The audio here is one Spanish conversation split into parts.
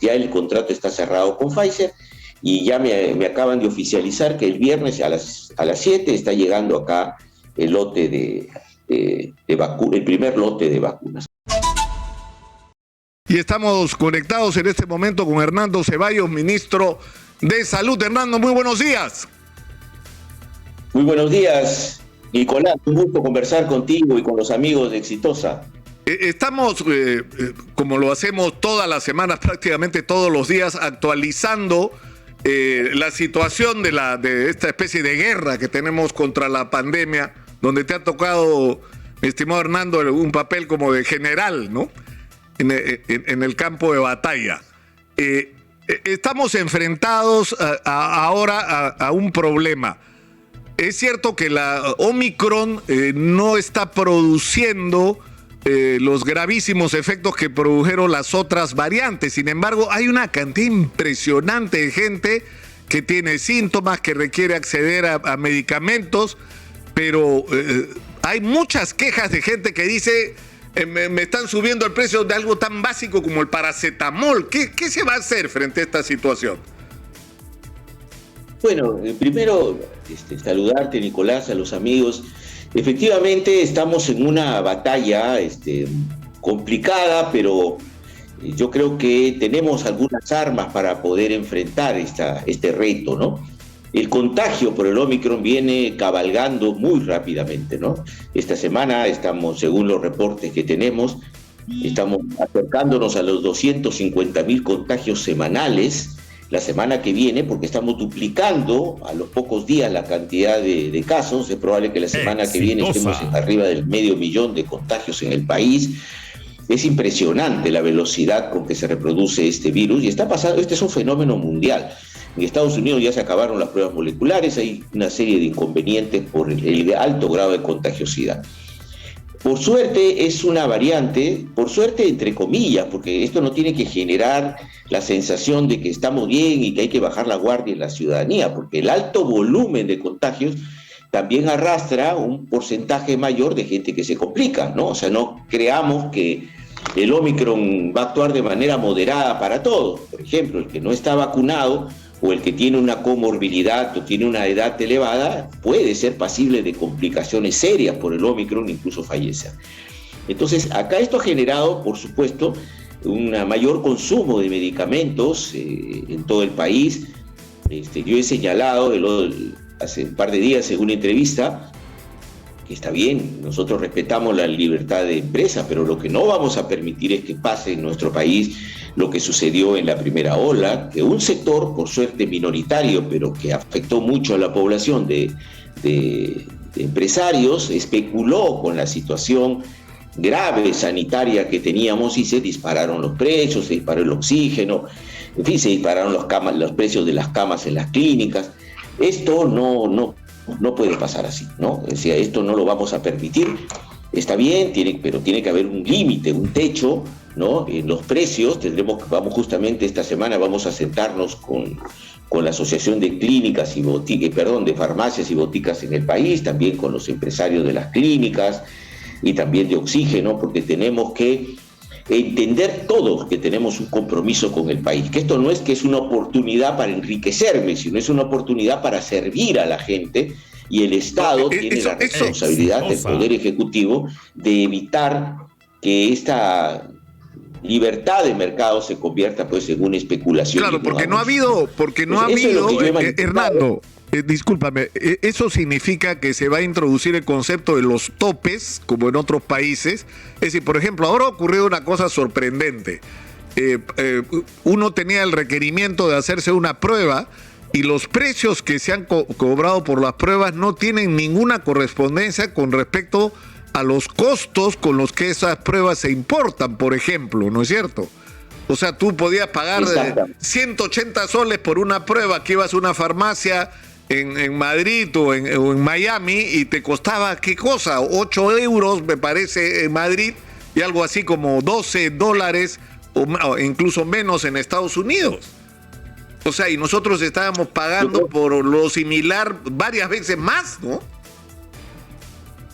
ya el contrato está cerrado con Pfizer y ya me acaban de oficializar que el viernes a las 7 está llegando acá el lote el primer lote de vacunas. Y estamos conectados en este momento con Hernando Ceballos, ministro de Salud. Hernando, muy buenos días. Muy buenos días, Nicolás. Un gusto conversar contigo y con los amigos de Exitosa. Estamos, como lo hacemos todas las semanas, prácticamente todos los días, actualizando la situación de esta especie de guerra que tenemos contra la pandemia, donde te ha tocado, mi estimado Hernando, un papel como de general, ¿no? En el campo de batalla. Estamos enfrentados ahora a un problema. Es cierto que la Omicron no está produciendo los gravísimos efectos que produjeron las otras variantes. Sin embargo, hay una cantidad impresionante de gente que tiene síntomas, que requiere acceder a medicamentos, pero hay muchas quejas de gente que dice: me están subiendo el precio de algo tan básico como el paracetamol. ¿Qué se va a hacer frente a esta situación? Bueno, primero saludarte, Nicolás, a los amigos. Efectivamente, estamos en una batalla complicada, pero yo creo que tenemos algunas armas para poder enfrentar este reto, ¿no? El contagio por el Omicron viene cabalgando muy rápidamente, ¿no? Esta semana estamos, según los reportes que tenemos, estamos acercándonos a los 250.000 contagios semanales. La semana que viene, porque estamos duplicando a los pocos días la cantidad de casos, es probable que la semana que viene estemos arriba del 500.000 de contagios en el país. Es impresionante la velocidad con que se reproduce este virus y está pasando, este es un fenómeno mundial. En Estados Unidos ya se acabaron las pruebas moleculares, hay una serie de inconvenientes por el alto grado de contagiosidad. Por suerte es una variante, por suerte entre comillas, porque esto no tiene que generar la sensación de que estamos bien y que hay que bajar la guardia en la ciudadanía, porque el alto volumen de contagios también arrastra un porcentaje mayor de gente que se complica, ¿no? O sea, no creamos que el Omicron va a actuar de manera moderada para todos. Por ejemplo, el que no está vacunado o el que tiene una comorbilidad o tiene una edad elevada puede ser pasible de complicaciones serias por el Omicron, incluso fallecer. Entonces, acá esto ha generado, por supuesto, un mayor consumo de medicamentos en todo el país. Yo he señalado hace un par de días en una entrevista que está bien, nosotros respetamos la libertad de empresa, pero lo que no vamos a permitir es que pase en nuestro país lo que sucedió en la primera ola, que un sector, por suerte minoritario, pero que afectó mucho a la población de empresarios, especuló con la situación grave sanitaria que teníamos y se dispararon los precios, se disparó el oxígeno, en fin, se dispararon los precios de las camas en las clínicas. Esto no puede pasar así, ¿no? O sea, esto no lo vamos a permitir. Está bien, pero tiene que haber un límite, un techo, ¿no? En los precios vamos justamente esta semana, vamos a sentarnos con la Asociación de Clínicas y de Farmacias y Boticas en el país, también con los empresarios de las clínicas y también de oxígeno, porque tenemos que entender todos que tenemos un compromiso con el país, que esto no es que es una oportunidad para enriquecerme, sino es una oportunidad para servir a la gente, y el Estado tiene la responsabilidad del Poder Ejecutivo de evitar que esta libertad de mercado se convierta pues en una especulación. Claro, porque no ha habido, Hernando, discúlpame, eso significa que se va a introducir el concepto de los topes, como en otros países. Es decir, por ejemplo, ahora ha ocurrido una cosa sorprendente. Uno tenía el requerimiento de hacerse una prueba y los precios que se han cobrado por las pruebas no tienen ninguna correspondencia con respecto a los costos con los que esas pruebas se importan, por ejemplo, ¿no es cierto? O sea, tú podías pagar 180 soles por una prueba que ibas a una farmacia en Madrid o en Miami y te costaba, ¿qué cosa? 8 euros, me parece, en Madrid, y algo así como $12 o incluso menos en Estados Unidos. O sea, y nosotros estábamos pagando por lo similar varias veces más, ¿no?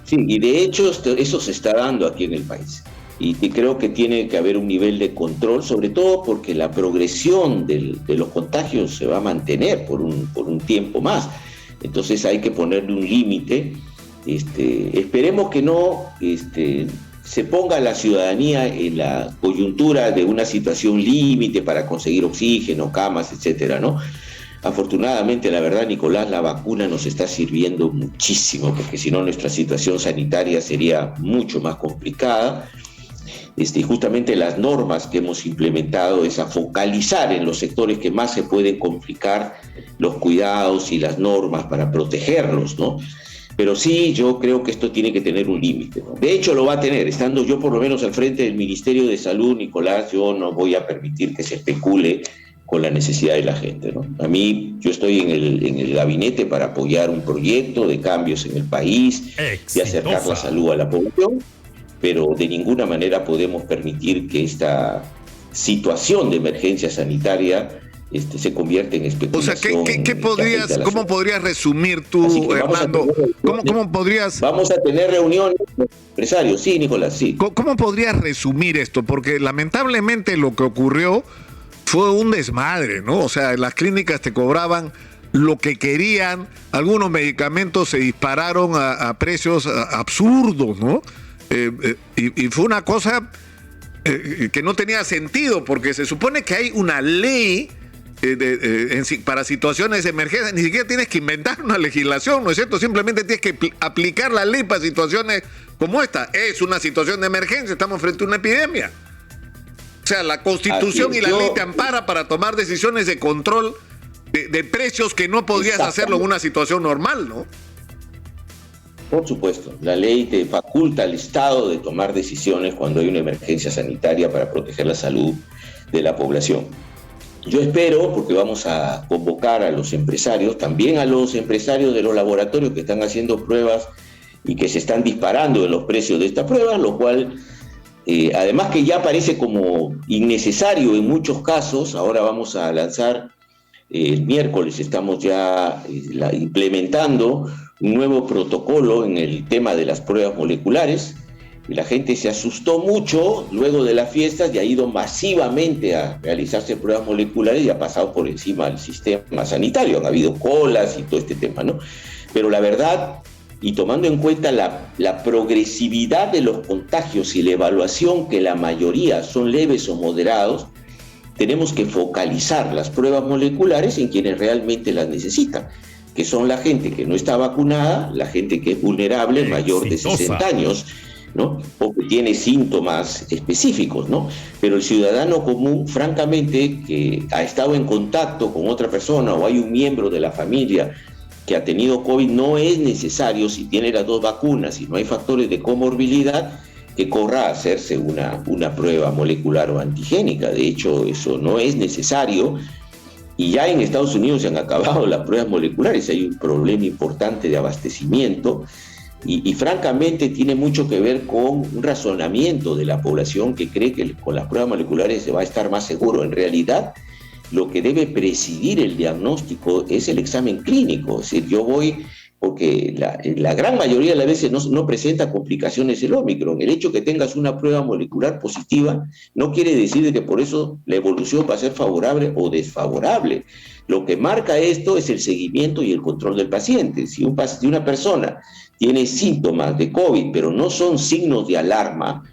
Sí, y de hecho eso se está dando aquí en el país. y creo que tiene que haber un nivel de control, sobre todo porque la progresión de los contagios se va a mantener por un tiempo más. Entonces hay que ponerle un límite. Esperemos que no se ponga la ciudadanía en la coyuntura de una situación límite para conseguir oxígeno, camas, etcétera, ¿no? Afortunadamente, la verdad, Nicolás, la vacuna nos está sirviendo muchísimo, porque si no nuestra situación sanitaria sería mucho más complicada. Y justamente las normas que hemos implementado es a focalizar en los sectores que más se pueden complicar los cuidados y las normas para protegerlos, ¿no? Pero sí, yo creo que esto tiene que tener un límite, ¿no? De hecho, lo va a tener. Estando yo por lo menos al frente del Ministerio de Salud, Nicolás, yo no voy a permitir que se especule con la necesidad de la gente, ¿no? A mí, yo estoy en el gabinete para apoyar un proyecto de cambios en el país, de acercar la salud a la población, pero de ninguna manera podemos permitir que esta situación de emergencia sanitaria se convierta en especulación. O sea, ¿cómo podrías resumir tú, Hernando? ¿Cómo podrías...? Vamos a tener reuniones con empresarios, sí, Nicolás, sí. ¿Cómo podrías resumir esto? Porque lamentablemente lo que ocurrió fue un desmadre, ¿no? O sea, las clínicas te cobraban lo que querían, algunos medicamentos se dispararon a precios absurdos, ¿no? Y fue una cosa que no tenía sentido, porque se supone que hay una ley para situaciones de emergencia. Ni siquiera tienes que inventar una legislación, ¿no es cierto? Simplemente tienes que aplicar la ley para situaciones como esta. Es una situación de emergencia, estamos frente a una epidemia. O sea, la Constitución y la ley te ampara para tomar decisiones de control de precios que no podrías hacerlo en una situación normal, ¿no? Por supuesto, la ley te faculta al Estado de tomar decisiones cuando hay una emergencia sanitaria para proteger la salud de la población. Yo espero, porque vamos a convocar a los empresarios, también a los empresarios de los laboratorios que están haciendo pruebas y que se están disparando en los precios de estas pruebas, lo cual, además que ya parece como innecesario en muchos casos. Ahora vamos a lanzar, el miércoles estamos ya implementando un nuevo protocolo en el tema de las pruebas moleculares, y la gente se asustó mucho luego de las fiestas y ha ido masivamente a realizarse pruebas moleculares y ha pasado por encima del sistema sanitario. Han habido colas y todo este tema, ¿no? Pero la verdad, y tomando en cuenta la progresividad de los contagios y la evaluación que la mayoría son leves o moderados, tenemos que focalizar las pruebas moleculares en quienes realmente las necesitan, que son la gente que no está vacunada, la gente que es vulnerable, mayor de 60 años, ¿no? O que tiene síntomas específicos, ¿no? Pero el ciudadano común, francamente, que ha estado en contacto con otra persona o hay un miembro de la familia que ha tenido COVID, no es necesario, si tiene las 2 vacunas y no hay factores de comorbilidad, que corra a hacerse una prueba molecular o antigénica. De hecho, eso no es necesario. Y ya en Estados Unidos se han acabado las pruebas moleculares, hay un problema importante de abastecimiento y francamente tiene mucho que ver con un razonamiento de la población que cree que con las pruebas moleculares se va a estar más seguro. En realidad, lo que debe presidir el diagnóstico es el examen clínico. Es decir, yo voy, porque la gran mayoría de las veces no presenta complicaciones el Ómicron. El hecho que tengas una prueba molecular positiva no quiere decir que por eso la evolución va a ser favorable o desfavorable. Lo que marca esto es el seguimiento y el control del paciente. Si una persona tiene síntomas de COVID, pero no son signos de alarma,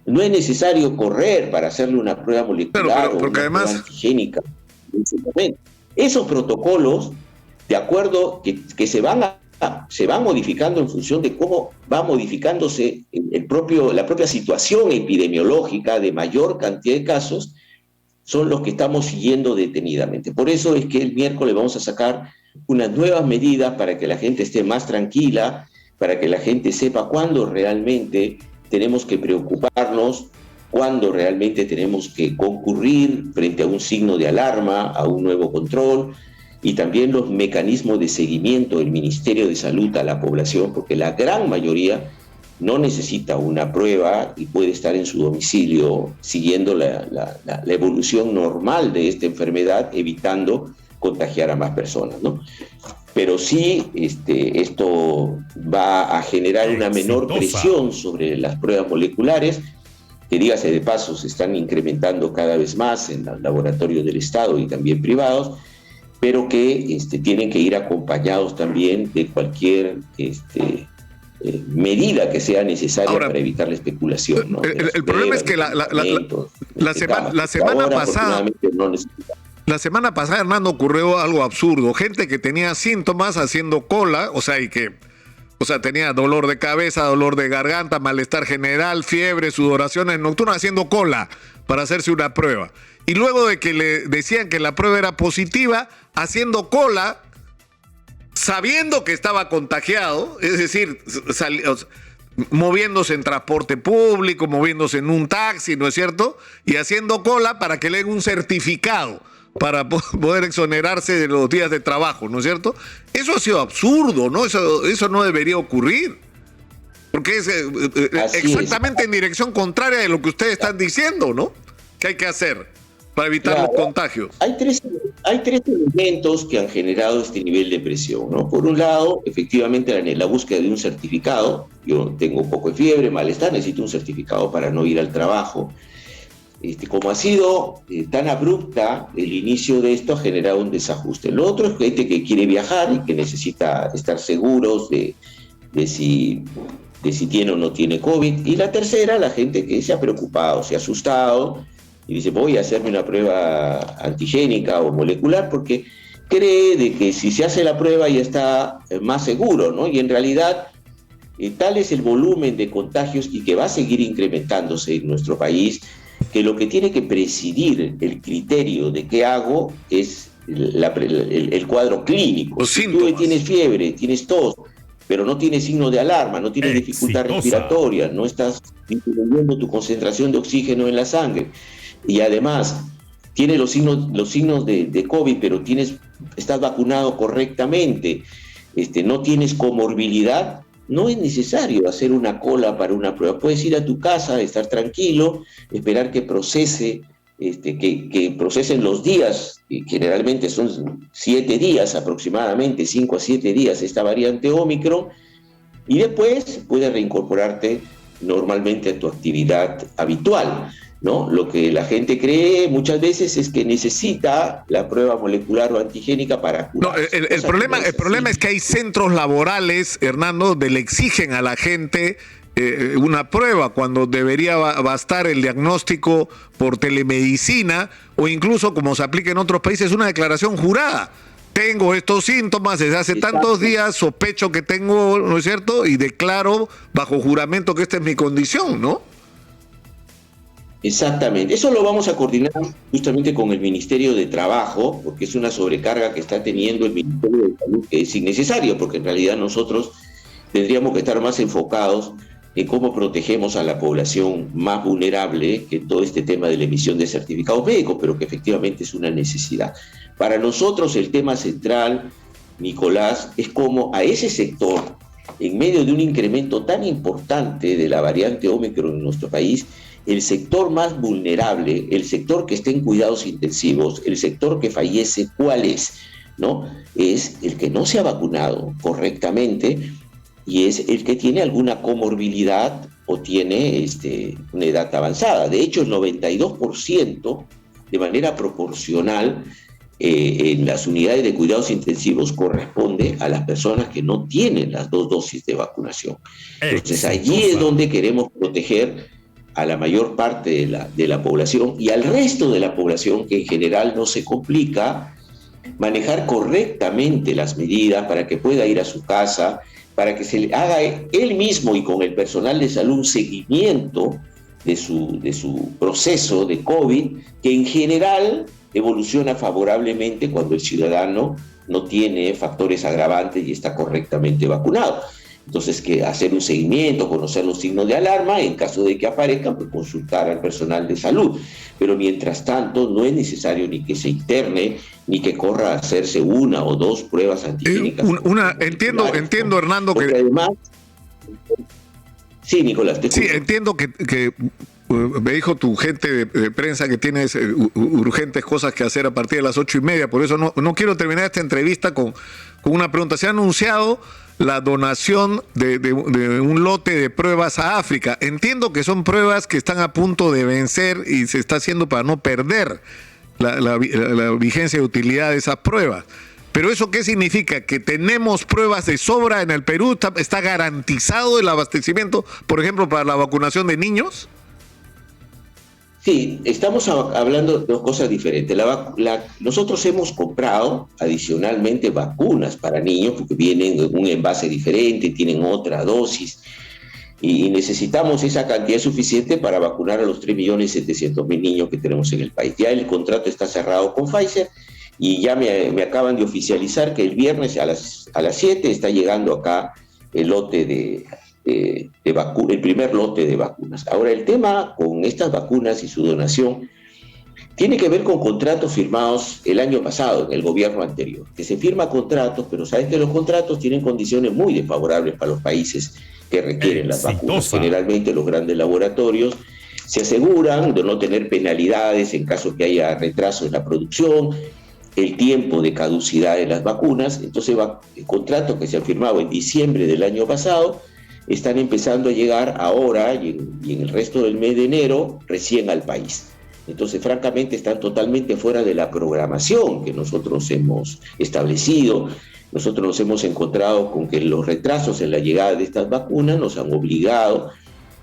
no es necesario correr para hacerle una prueba molecular o una prueba antigénica. Esos protocolos, de acuerdo, que se van modificando en función de cómo va modificándose la propia situación epidemiológica de mayor cantidad de casos, son los que estamos siguiendo detenidamente. Por eso es que el miércoles vamos a sacar unas nuevas medidas para que la gente esté más tranquila, para que la gente sepa cuándo realmente tenemos que preocuparnos, cuándo realmente tenemos que concurrir frente a un signo de alarma, a un nuevo control, y también los mecanismos de seguimiento del Ministerio de Salud a la población, porque la gran mayoría no necesita una prueba y puede estar en su domicilio siguiendo la evolución normal de esta enfermedad, evitando contagiar a más personas, ¿no? Pero sí, esto va a generar una menor presión sobre las pruebas moleculares. que dígase de paso, se están incrementando cada vez más en los laboratorios del Estado y también privados, pero que tienen que ir acompañados también de cualquier medida que sea necesaria. Ahora, para evitar la especulación, ¿no? El problema es que la semana pasada... La semana pasada, Hernando, ocurrió algo absurdo. Gente que tenía síntomas haciendo cola, tenía dolor de cabeza, dolor de garganta, malestar general, fiebre, sudoraciones nocturnas, haciendo cola para hacerse una prueba. Y luego de que le decían que la prueba era positiva, haciendo cola, sabiendo que estaba contagiado, es decir, moviéndose en transporte público, moviéndose en un taxi, ¿no es cierto? Y haciendo cola para que le den un certificado para poder exonerarse de los días de trabajo, ¿no es cierto? Eso ha sido absurdo, ¿no? Eso no debería ocurrir. Porque es exactamente en dirección contraria de lo que ustedes están diciendo, ¿no? ¿Qué hay que hacer para evitar los contagios? Hay tres elementos que han generado este nivel de presión, ¿no? Por un lado, efectivamente, la búsqueda de un certificado. Yo tengo un poco de fiebre, malestar, necesito un certificado para no ir al trabajo. Como ha sido tan abrupta el inicio de esto, ha generado un desajuste. Lo otro es gente que quiere viajar y que necesita estar seguros de si tiene o no tiene COVID. Y la tercera, la gente que se ha preocupado, se ha asustado y dice, voy a hacerme una prueba antigénica o molecular porque cree de que si se hace la prueba ya está más seguro, ¿no? Y en realidad tal es el volumen de contagios y que va a seguir incrementándose en nuestro país, que lo que tiene que presidir el criterio de qué hago es el cuadro clínico. Si tú tienes fiebre, tienes tos, pero no tienes signo de alarma, no tienes dificultad respiratoria, no estás disminuyendo tu concentración de oxígeno en la sangre, y además tienes los signos de COVID, pero estás vacunado correctamente, no tienes comorbilidad, no es necesario hacer una cola para una prueba. Puedes ir a tu casa, estar tranquilo, esperar que procese, que procesen los días, que generalmente son 7 días aproximadamente, 5 a 7 días esta variante Ómicron, y después puedes reincorporarte normalmente a tu actividad habitual, ¿no? Lo que la gente cree muchas veces es que necesita la prueba molecular o antigénica para curarse. No, el problema es que hay centros laborales, Hernando, donde le exigen a la gente una prueba cuando debería bastar el diagnóstico por telemedicina o incluso, como se aplica en otros países, una declaración jurada. Tengo estos síntomas desde hace tantos días, sospecho que tengo, ¿no es cierto? Y declaro bajo juramento que esta es mi condición, ¿no? Exactamente. Eso lo vamos a coordinar justamente con el Ministerio de Trabajo, porque es una sobrecarga que está teniendo el Ministerio de Salud, que es innecesario, porque en realidad nosotros tendríamos que estar más enfocados en cómo protegemos a la población más vulnerable que todo este tema de la emisión de certificados médicos, pero que efectivamente es una necesidad. Para nosotros el tema central, Nicolás, es cómo a ese sector, en medio de un incremento tan importante de la variante Ómicron en nuestro país, el sector más vulnerable, el sector que está en cuidados intensivos, el sector que fallece, ¿cuál es? ¿No? Es el que no se ha vacunado correctamente y es el que tiene alguna comorbilidad o tiene una edad avanzada. De hecho, el 92% de manera proporcional en las unidades de cuidados intensivos corresponde a las personas que no tienen las 2 dosis de vacunación. Entonces, allí es donde queremos proteger a la mayor parte de la población y al resto de la población, que en general no se complica, manejar correctamente las medidas para que pueda ir a su casa, para que se le haga él mismo y con el personal de salud un seguimiento de su proceso de COVID, que en general evoluciona favorablemente cuando el ciudadano no tiene factores agravantes y está correctamente vacunado. Entonces, que hacer un seguimiento, conocer los signos de alarma, en caso de que aparezcan, pues consultar al personal de salud. Pero mientras tanto, no es necesario ni que se interne, ni que corra a hacerse 1 o 2 pruebas antigénicas. Entiendo, Hernando, que... Además, sí, Nicolás, te escucho. Sí, entiendo que me dijo tu gente de prensa que tienes urgentes cosas que hacer a partir de las 8:30, por eso no quiero terminar esta entrevista con una pregunta. Se ha anunciado la donación de un lote de pruebas a África. Entiendo que son pruebas que están a punto de vencer y se está haciendo para no perder la vigencia de utilidad de esas pruebas. Pero ¿eso qué significa? ¿Que tenemos pruebas de sobra en el Perú? ¿Está garantizado el abastecimiento, por ejemplo, para la vacunación de niños? Sí, estamos hablando de dos cosas diferentes. Nosotros hemos comprado adicionalmente vacunas para niños porque vienen en un envase diferente, tienen otra dosis y necesitamos esa cantidad suficiente para vacunar a los 3.700.000 niños que tenemos en el país. Ya el contrato está cerrado con Pfizer y ya me acaban de oficializar que el viernes a las 7 está llegando acá el lote el primer lote de vacunas. Ahora, el tema con estas vacunas y su donación tiene que ver con contratos firmados el año pasado, en el gobierno anterior, que se firman contratos, pero saben que los contratos tienen condiciones muy desfavorables para los países que requieren las vacunas. Generalmente los grandes laboratorios se aseguran de no tener penalidades en caso que haya retraso en la producción, el tiempo de caducidad de las vacunas. Entonces, el contrato que se ha firmado en diciembre del año pasado están empezando a llegar ahora y en el resto del mes de enero recién al país. Entonces, francamente, están totalmente fuera de la programación que nosotros hemos establecido. Nosotros nos hemos encontrado con que los retrasos en la llegada de estas vacunas nos han obligado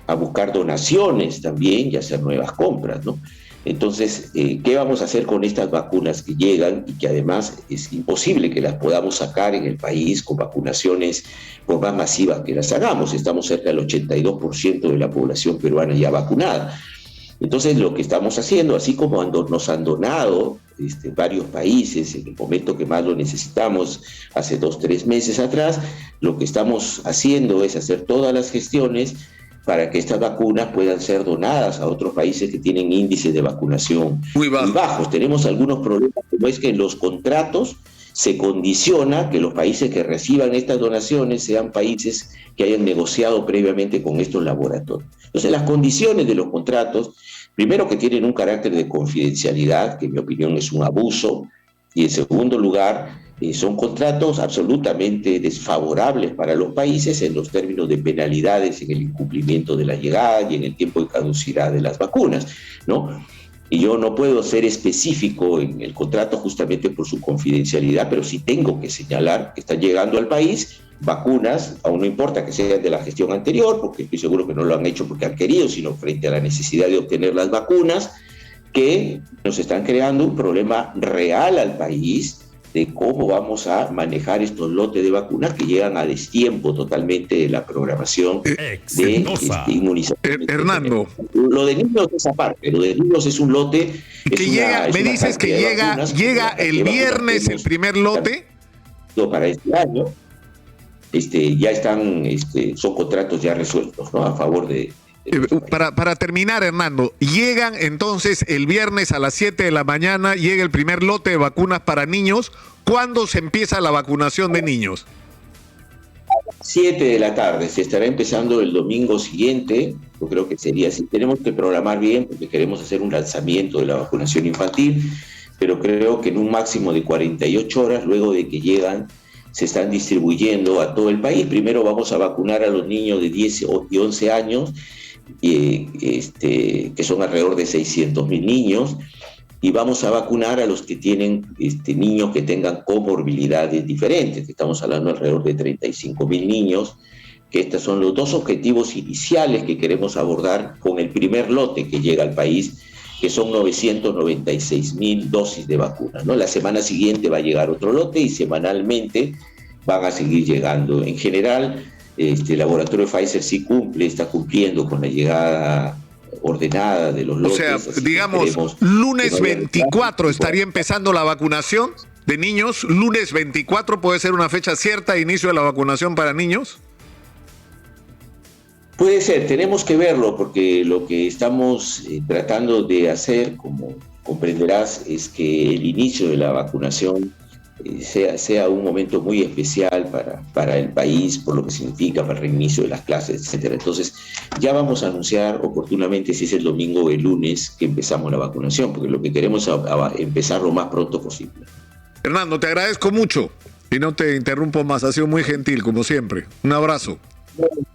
a buscar donaciones también y hacer nuevas compras, ¿no? Entonces, ¿qué vamos a hacer con estas vacunas que llegan y que además es imposible que las podamos sacar en el país con vacunaciones por más masivas que las hagamos? Estamos cerca del 82% de la población peruana ya vacunada. Entonces, lo que estamos haciendo, así como nos han donado varios países en el momento que más lo necesitamos, hace 2-3 meses atrás, lo que estamos haciendo es hacer todas las gestiones para que estas vacunas puedan ser donadas a otros países que tienen índices de vacunación muy bajos. Tenemos algunos problemas, como es que en los contratos se condiciona que los países que reciban estas donaciones sean países que hayan negociado previamente con estos laboratorios. Entonces, las condiciones de los contratos, primero que tienen un carácter de confidencialidad, que en mi opinión es un abuso, y en segundo lugar, son contratos absolutamente desfavorables para los países en los términos de penalidades en el incumplimiento de la llegada y en el tiempo de caducidad de las vacunas, ¿no? Y yo no puedo ser específico en el contrato justamente por su confidencialidad, pero sí tengo que señalar que están llegando al país vacunas, aún no importa que sean de la gestión anterior, porque estoy seguro que no lo han hecho porque han querido, sino frente a la necesidad de obtener las vacunas, que nos están creando un problema real al país de cómo vamos a manejar estos lotes de vacunas que llegan a destiempo totalmente de la programación de inmunización. Hernando. Lo de niños es aparte, lo de niños es un lote. Que llega, me dices que llega el viernes el primer lote. Para este año, ya están, son contratos ya resueltos, ¿no? A favor de para terminar, Hernando, llegan entonces el viernes a las 7 de la mañana, llega el primer lote de vacunas para niños. ¿Cuándo se empieza la vacunación de niños? 7 de la tarde, se estará empezando el domingo siguiente. Yo creo que sería así. Tenemos que programar bien porque queremos hacer un lanzamiento de la vacunación infantil, pero creo que en un máximo de 48 horas, luego de que llegan, se están distribuyendo a todo el país. Primero vamos a vacunar a los niños de 10 y 11 años, que son alrededor de 600.000 niños, y vamos a vacunar a los que tienen niños que tengan comorbilidades diferentes, que estamos hablando alrededor de 35.000 niños, que estos son los dos objetivos iniciales que queremos abordar con el primer lote que llega al país, que son 996.000 dosis de vacunas, ¿no? La semana siguiente va a llegar otro lote y semanalmente van a seguir llegando. En general, el laboratorio Pfizer sí está cumpliendo con la llegada ordenada de los lotes. O sea, digamos, lunes 24 estaría empezando la vacunación de niños. Lunes 24 puede ser una fecha cierta de inicio de la vacunación para niños. Puede ser, tenemos que verlo, porque lo que estamos tratando de hacer, como comprenderás, es que el inicio de la vacunación sea un momento muy especial para el país, por lo que significa para el reinicio de las clases, etcétera. Entonces, ya vamos a anunciar oportunamente si es el domingo o el lunes que empezamos la vacunación, porque lo que queremos es empezar lo más pronto posible. Hernando, te agradezco mucho. Y no te interrumpo más, ha sido muy gentil, como siempre. Un abrazo.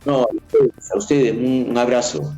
No, a ustedes un abrazo.